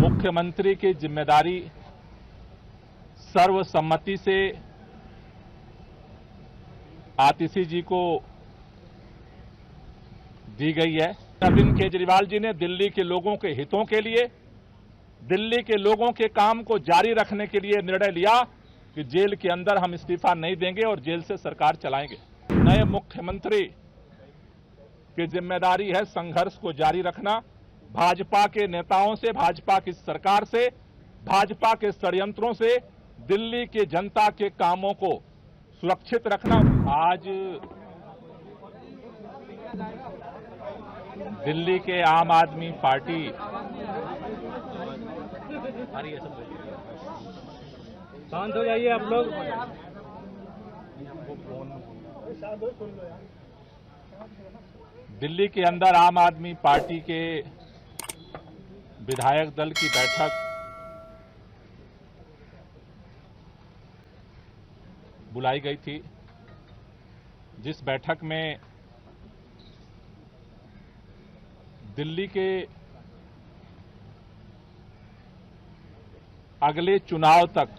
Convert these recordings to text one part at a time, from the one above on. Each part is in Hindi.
मुख्यमंत्री की जिम्मेदारी सर्वसम्मति से आतिशी जी को दी गई है। अरविंद केजरीवाल जी ने दिल्ली के लोगों के हितों के लिए, दिल्ली के लोगों के काम को जारी रखने के लिए निर्णय लिया कि जेल के अंदर हम इस्तीफा नहीं देंगे और जेल से सरकार चलाएंगे। नए मुख्यमंत्री की जिम्मेदारी है संघर्ष को जारी रखना, भाजपा के नेताओं से, भाजपा की सरकार से, भाजपा के षड्यंत्रों से दिल्ली की जनता के कामों को सुरक्षित रखना। आज दिल्ली के आम आदमी पार्टी शांत हो जाइए आप लोग। दिल्ली के अंदर आम आदमी पार्टी के विधायक दल की बैठक बुलाई गई थी, जिस बैठक में दिल्ली के अगले चुनाव तक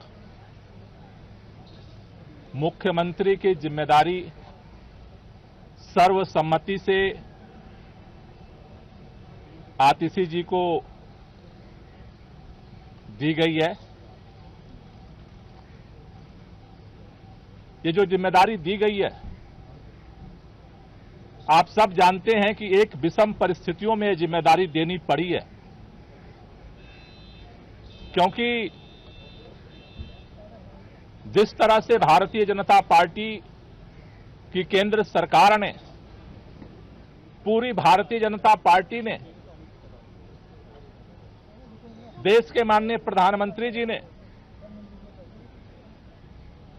मुख्यमंत्री की जिम्मेदारी सर्वसम्मति से आतिशी जी को दी गई है। ये जो जिम्मेदारी दी गई है, आप सब जानते हैं कि एक विषम परिस्थितियों में ये जिम्मेदारी देनी पड़ी है, क्योंकि जिस तरह से भारतीय जनता पार्टी की केंद्र सरकार ने, पूरी भारतीय जनता पार्टी ने, देश के माननीय प्रधानमंत्री जी ने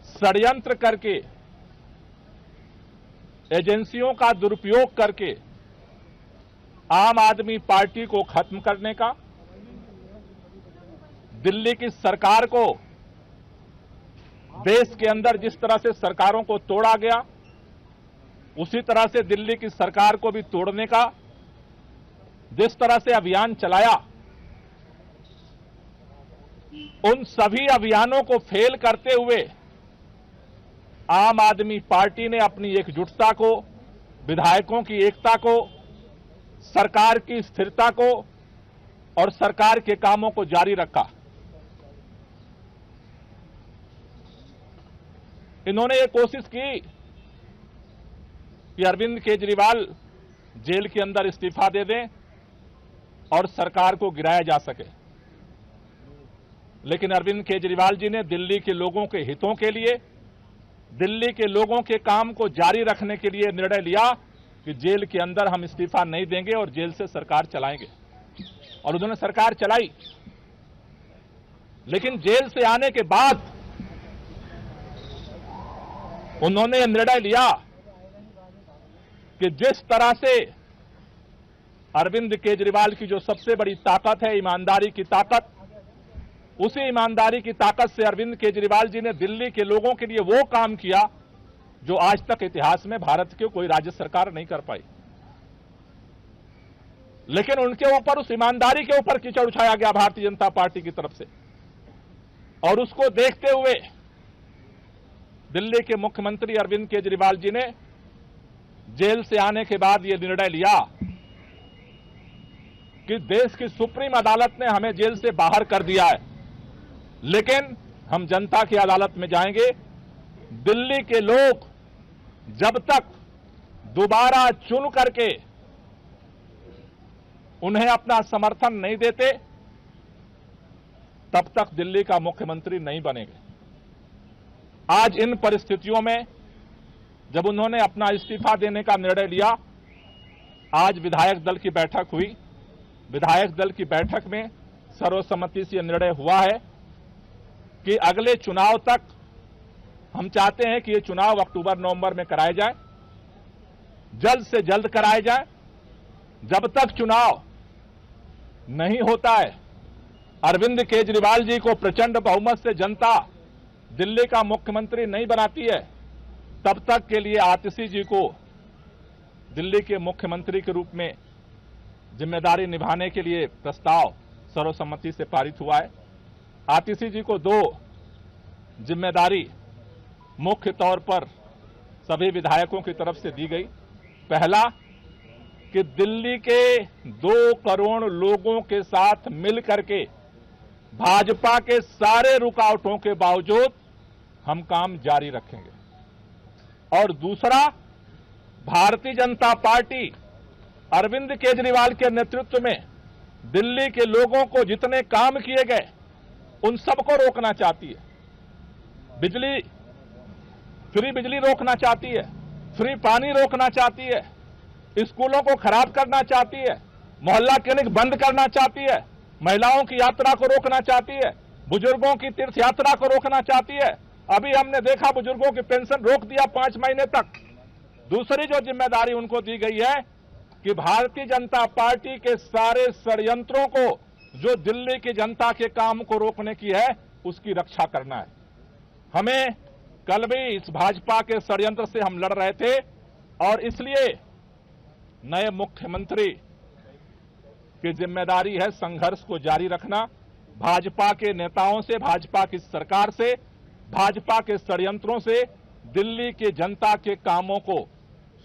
षड्यंत्र करके, एजेंसियों का दुरुपयोग करके आम आदमी पार्टी को खत्म करने का, दिल्ली की सरकार को, देश के अंदर जिस तरह से सरकारों को तोड़ा गया उसी तरह से दिल्ली की सरकार को भी तोड़ने का जिस तरह से अभियान चलाया, उन सभी अभियानों को फेल करते हुए आम आदमी पार्टी ने अपनी एकजुटता को, विधायकों की एकता को, सरकार की स्थिरता को और सरकार के कामों को जारी रखा। इन्होंने ये कोशिश की कि अरविंद केजरीवाल जेल के अंदर इस्तीफा दे दें और सरकार को गिराया जा सके, लेकिन अरविंद केजरीवाल जी ने दिल्ली के लोगों के हितों के लिए, दिल्ली के लोगों के काम को जारी रखने के लिए निर्णय लिया कि जेल के अंदर हम इस्तीफा नहीं देंगे और जेल से सरकार चलाएंगे। और उन्होंने सरकार चलाई, लेकिन जेल से आने के बाद उन्होंने निर्णय लिया कि जिस तरह से अरविंद केजरीवाल की जो सबसे बड़ी ताकत है, ईमानदारी की ताकत, उसी ईमानदारी की ताकत से अरविंद केजरीवाल जी ने दिल्ली के लोगों के लिए वो काम किया जो आज तक इतिहास में भारत की कोई राज्य सरकार नहीं कर पाई। लेकिन उनके ऊपर, उस ईमानदारी के ऊपर कीचड़ उछाया गया भारतीय जनता पार्टी की तरफ से, और उसको देखते हुए दिल्ली के मुख्यमंत्री अरविंद केजरीवाल जी ने जेल से आने के बाद यह निर्णय लिया कि देश की सुप्रीम अदालत ने हमें जेल से बाहर कर दिया है, लेकिन हम जनता की अदालत में जाएंगे। दिल्ली के लोग जब तक दोबारा चुन करके उन्हें अपना समर्थन नहीं देते, तब तक दिल्ली का मुख्यमंत्री नहीं बनेंगे। आज इन परिस्थितियों में जब उन्होंने अपना इस्तीफा देने का निर्णय लिया, आज विधायक दल की बैठक हुई। विधायक दल की बैठक में सर्वसम्मति से निर्णय हुआ है कि अगले चुनाव तक हम चाहते हैं कि ये चुनाव अक्टूबर-नवंबर में कराए जाए, जल्द से जल्द कराए जाए। जब तक चुनाव नहीं होता है, अरविंद केजरीवाल जी को प्रचंड बहुमत से जनता दिल्ली का मुख्यमंत्री नहीं बनाती है, तब तक के लिए आतिशी जी को दिल्ली के मुख्यमंत्री के रूप में जिम्मेदारी निभाने के लिए प्रस्ताव सर्वसम्मति से पारित हुआ है। आतिशी जी को 2 जिम्मेदारी मुख्य तौर पर सभी विधायकों की तरफ से दी गई। पहला कि दिल्ली के 2 करोड़ लोगों के साथ मिलकर के भाजपा के सारे रुकावटों के बावजूद हम काम जारी रखेंगे, और दूसरा, भारतीय जनता पार्टी अरविंद केजरीवाल के नेतृत्व में दिल्ली के लोगों को जितने काम किए गए उन सबको रोकना चाहती है। फ्री बिजली रोकना चाहती है, फ्री पानी रोकना चाहती है, स्कूलों को खराब करना चाहती है, मोहल्ला क्लिनिक बंद करना चाहती है, महिलाओं की यात्रा को रोकना चाहती है, बुजुर्गों की तीर्थ यात्रा को रोकना चाहती है। अभी हमने देखा बुजुर्गों की पेंशन रोक दिया 5 महीने तक। दूसरी जो जिम्मेदारी उनको दी गई है कि भारतीय जनता पार्टी के सारे षड्यंत्रों को, जो दिल्ली की जनता के काम को रोकने की है, उसकी रक्षा करना है। हमें कल भी इस भाजपा के षड्यंत्र से हम लड़ रहे थे, और इसलिए नए मुख्यमंत्री की जिम्मेदारी है संघर्ष को जारी रखना, भाजपा के नेताओं से, भाजपा की सरकार से, भाजपा के षड्यंत्रों से दिल्ली की जनता के कामों को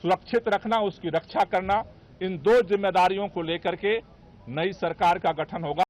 सुरक्षित रखना, उसकी रक्षा करना। इन 2 जिम्मेदारियों को लेकर के नई सरकार का गठन होगा।